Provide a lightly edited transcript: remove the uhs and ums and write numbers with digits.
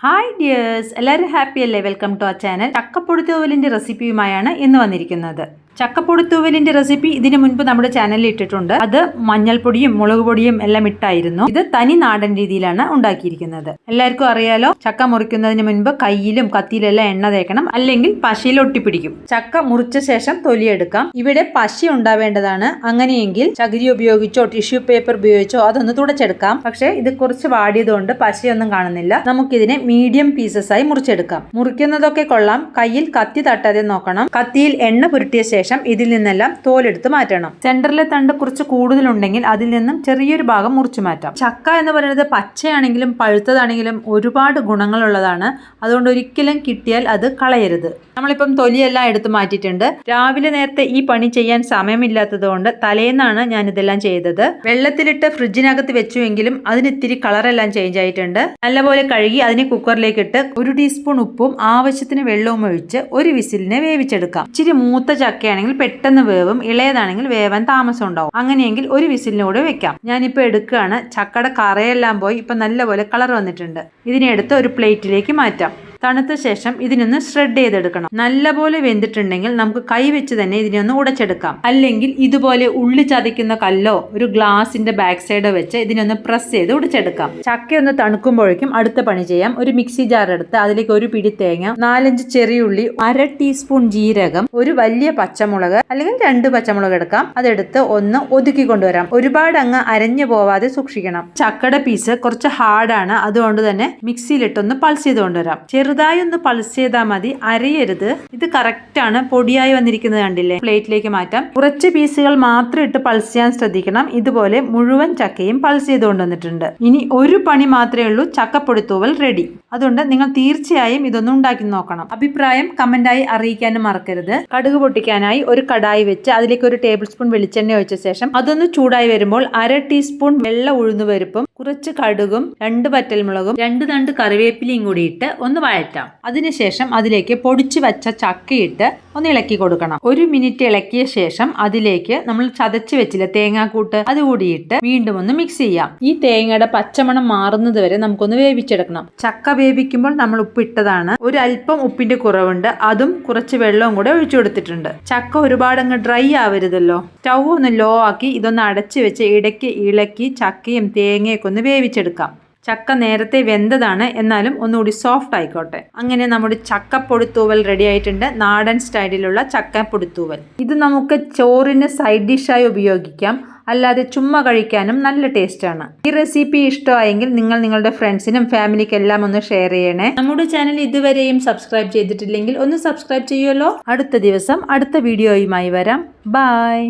Hi dears, എല്ലാവരും happy അല്ലേ? Welcome to our channel. ചക്കപ്പൊടിത്തൂവലിൻ്റെ റെസിപ്പിയുമായാണ് ഇന്ന് വന്നിരിക്കുന്നത്. ചക്കപ്പൊടിത്തൂവലിൻ്റെ റെസിപ്പി ഇതിനു മുൻപ് നമ്മുടെ ചാനലിൽ ഇട്ടിട്ടുണ്ട്. അത് മഞ്ഞൾപ്പൊടിയും മുളക് പൊടിയും എല്ലാം ഇട്ടായിരുന്നു. ഇത് തനി നാടൻ രീതിയിലാണ് ഉണ്ടാക്കിയിരിക്കുന്നത്. എല്ലാവർക്കും അറിയാലോ, ചക്ക മുറിക്കുന്നതിന് മുൻപ് കയ്യിലും കത്തിയിലെല്ലാം എണ്ണ തേക്കണം, അല്ലെങ്കിൽ പശയിൽ ഒട്ടിപ്പിടിക്കും. ചക്ക മുറിച്ച ശേഷം തൊലിയെടുക്കാം. ഇവിടെ പശ ഉണ്ടാവേണ്ടതാണ്. അങ്ങനെയെങ്കിൽ ചകിരി ഉപയോഗിച്ചോ ടിഷ്യൂ പേപ്പർ ഉപയോഗിച്ചോ അതൊന്ന് തുടച്ചെടുക്കാം. പക്ഷേ ഇത് കുറച്ച് വാടിയതുകൊണ്ട് പശയൊന്നും കാണുന്നില്ല. നമുക്കിതിനെ മീഡിയം പീസസ് ആയി മുറിച്ചെടുക്കാം. മുറിക്കുന്നതൊക്കെ കൊള്ളാം, കയ്യിൽ കത്തി തട്ടാതെ നോക്കണം. കത്തിയിൽ എണ്ണ പുരട്ടിയ ശേഷം ഇതിൽ നിന്നെല്ലാം തോലെടുത്ത് മാറ്റണം. സെന്ററിലെ തണ്ട് കുറച്ച് കൂടുതലുണ്ടെങ്കിൽ അതിൽ നിന്നും ചെറിയൊരു ഭാഗം മുറിച്ചു മാറ്റാം. ചക്ക എന്ന് പറയുന്നത് പച്ചയാണെങ്കിലും പഴുത്തതാണെങ്കിലും ഒരുപാട് ഗുണങ്ങളുള്ളതാണ്. അതുകൊണ്ട് ഒരിക്കലും കിട്ടിയാൽ അത് കളയരുത്. നമ്മളിപ്പം തൊലിയെല്ലാം എടുത്ത് മാറ്റിയിട്ടുണ്ട്. രാവിലെ നേരത്തെ ഈ പണി ചെയ്യാൻ സമയമില്ലാത്തത് കൊണ്ട് തലേന്നാണ് ഞാൻ ഇതെല്ലാം ചെയ്തത്. വെള്ളത്തിലിട്ട് ഫ്രിഡ്ജിനകത്ത് വെച്ചുവെങ്കിലും അതിന് ഇത്തിരി കളറെല്ലാം ചേഞ്ച് ആയിട്ടുണ്ട്. നല്ലപോലെ കഴുകി അതിനെ കുക്കറിലേക്ക് ഇട്ട് 1 ടീസ്പൂൺ ഉപ്പും ആവശ്യത്തിന് വെള്ളവും ഒഴിച്ച് ഒരു വിസിലിനെ വേവിച്ചെടുക്കാം. ഇച്ചിരി മൂത്ത ചക്കയാണെങ്കിൽ പെട്ടെന്ന് വേവും, ഇളയതാണെങ്കിൽ വേവാൻ താമസം ഉണ്ടാവും. അങ്ങനെയെങ്കിൽ ഒരു വിസിലിനൂടെ വെക്കാം. ഞാനിപ്പോൾ എടുക്കുകയാണ്. ചക്കയുടെ കറയെല്ലാം പോയി ഇപ്പം നല്ലപോലെ കളർ വന്നിട്ടുണ്ട്. ഇതിനെ എടുത്ത് ഒരു പ്ലേറ്റിലേക്ക് മാറ്റാം. തണുത്ത ശേഷം ഇതിനൊന്ന് ഷ്രെഡ് ചെയ്തെടുക്കണം. നല്ലപോലെ വെന്തിട്ടുണ്ടെങ്കിൽ നമുക്ക് കൈ വെച്ച് തന്നെ ഇതിനെ ഒന്ന് ഉടച്ചെടുക്കാം. അല്ലെങ്കിൽ ഇതുപോലെ ഉള്ളി ചതയ്ക്കുന്ന കല്ലോ ഒരു ഗ്ലാസിന്റെ ബാക്ക് സൈഡോ വെച്ച് ഇതിനൊന്ന് പ്രസ് ചെയ്ത് ഉടച്ചെടുക്കാം. ചക്ക ഒന്ന് തണുക്കുമ്പോഴേക്കും അടുത്ത പണി ചെയ്യാം. ഒരു മിക്സി ജാർ എടുത്ത് അതിലേക്ക് ഒരു പിടി തേങ്ങ, 4-5 ചെറിയുള്ളി, 1/2 ടീസ്പൂൺ ജീരകം, ഒരു വലിയ പച്ചമുളക് അല്ലെങ്കിൽ 2 പച്ചമുളക് എടുക്കാം. അതെടുത്ത് ഒന്ന് ഒതുക്കി കൊണ്ടുവരാം. ഒരുപാട് അങ്ങ് അരഞ്ഞു പോവാതെ സൂക്ഷിക്കണം. ചക്കയുടെ പീസ് കുറച്ച് ഹാർഡാണ്, അതുകൊണ്ട് തന്നെ മിക്സിയിലിട്ടൊന്ന് പൾസ് ചെയ്ത് കൊണ്ടുവരാം. ചെറുതായി ഒന്ന് പൾസ് ചെയ്താൽ മതി, അരയരുത്. ഇത് കറക്റ്റ് ആണ്. പൊടിയായി വന്നിരിക്കുന്നത് കണ്ടില്ലേ? പ്ലേറ്റിലേക്ക് മാറ്റാം. കുറച്ച് പീസുകൾ മാത്രം ഇട്ട് പൾസ് ചെയ്യാൻ ശ്രദ്ധിക്കണം. ഇതുപോലെ മുഴുവൻ ചക്കയും പൾസ് ചെയ്ത് കൊണ്ടുവന്നിട്ടുണ്ട്. ഇനി ഒരു പണി മാത്രമേ ഉള്ളൂ, ചക്കപ്പൊടിത്തൂവൽ റെഡി. അതുകൊണ്ട് നിങ്ങൾ തീർച്ചയായും ഇതൊന്നും ഉണ്ടാക്കി നോക്കണം. അഭിപ്രായം കമന്റായി അറിയിക്കാനും മറക്കരുത്. കടുക് പൊട്ടിക്കാനായി ഒരു കടായി വെച്ച് അതിലേക്ക് 1 ടേബിൾ സ്പൂൺ വെളിച്ചെണ്ണ ഒഴിച്ച ശേഷം അതൊന്ന് ചൂടായി വരുമ്പോൾ 1/2 ടീസ്പൂൺ വെള്ള ഉഴുന്നുപരിപ്പും കുറച്ച് കടുകും 2 വറ്റൽമുളകും 2 തണ്ട് കറിവേപ്പിലയും കൂടി ഇട്ട് ഒന്ന് വഴറ്റാം. അതിനുശേഷം അതിലേക്ക് പൊടിച്ചു വച്ച ചക്കയിട്ട് ഒന്ന് ഇളക്കി കൊടുക്കണം. 1 മിനിറ്റ് ഇളക്കിയ ശേഷം അതിലേക്ക് നമ്മൾ ചതച്ച് വെച്ചില്ല തേങ്ങാക്കൂട്ട്, അതുകൂടി ഇട്ട് വീണ്ടും ഒന്ന് മിക്സ് ചെയ്യാം. ഈ തേങ്ങയുടെ പച്ചമണം മാറുന്നത് വരെ നമുക്കൊന്ന് വേവിച്ചെടുക്കണം. ചക്ക വേവിക്കുമ്പോൾ നമ്മൾ ഉപ്പിട്ടതാണ്. ഒരു അല്പം ഉപ്പിന്റെ കുറവുണ്ട്. അതും കുറച്ച് വെള്ളവും കൂടെ ഒഴിച്ചു കൊടുത്തിട്ടുണ്ട്. ചക്ക ഒരുപാട് അങ്ങ് ഡ്രൈ ആവരുതല്ലോ. സ്റ്റൗ ഒന്ന് ലോ ആക്കി ഇതൊന്ന് അടച്ചു വെച്ച് ഇടയ്ക്ക് ഇളക്കി ചക്കയും തേങ്ങയൊക്കെ ഒന്ന് വേവിച്ചെടുക്കാം. ചക്ക നേരത്തെ വെന്തതാണ്, എന്നാലും ഒന്നുകൂടി സോഫ്റ്റ് ആയിക്കോട്ടെ. അങ്ങനെ നമ്മുടെ ചക്കപ്പൊടിത്തൂവൽ റെഡി ആയിട്ടുണ്ട്. നാടൻ സ്റ്റൈലിലുള്ള ചക്കപ്പൊടിത്തൂവൽ. ഇത് നമുക്ക് ചോറിന് സൈഡ് ഡിഷായി ഉപയോഗിക്കാം, അല്ലാതെ ചുമ്മാ കഴിക്കാനും നല്ല ടേസ്റ്റാണ്. ഈ റെസിപ്പി ഇഷ്ടമായെങ്കിൽ നിങ്ങൾ നിങ്ങളുടെ ഫ്രണ്ട്സിനും ഫാമിലിക്കും എല്ലാം ഒന്ന് ഷെയർ ചെയ്യണേ. നമ്മുടെ ചാനൽ ഇതുവരെയും സബ്സ്ക്രൈബ് ചെയ്തിട്ടില്ലെങ്കിൽ ഒന്ന് സബ്സ്ക്രൈബ് ചെയ്യുമല്ലോ. അടുത്ത ദിവസം അടുത്ത വീഡിയോയുമായി വരാം. ബൈ.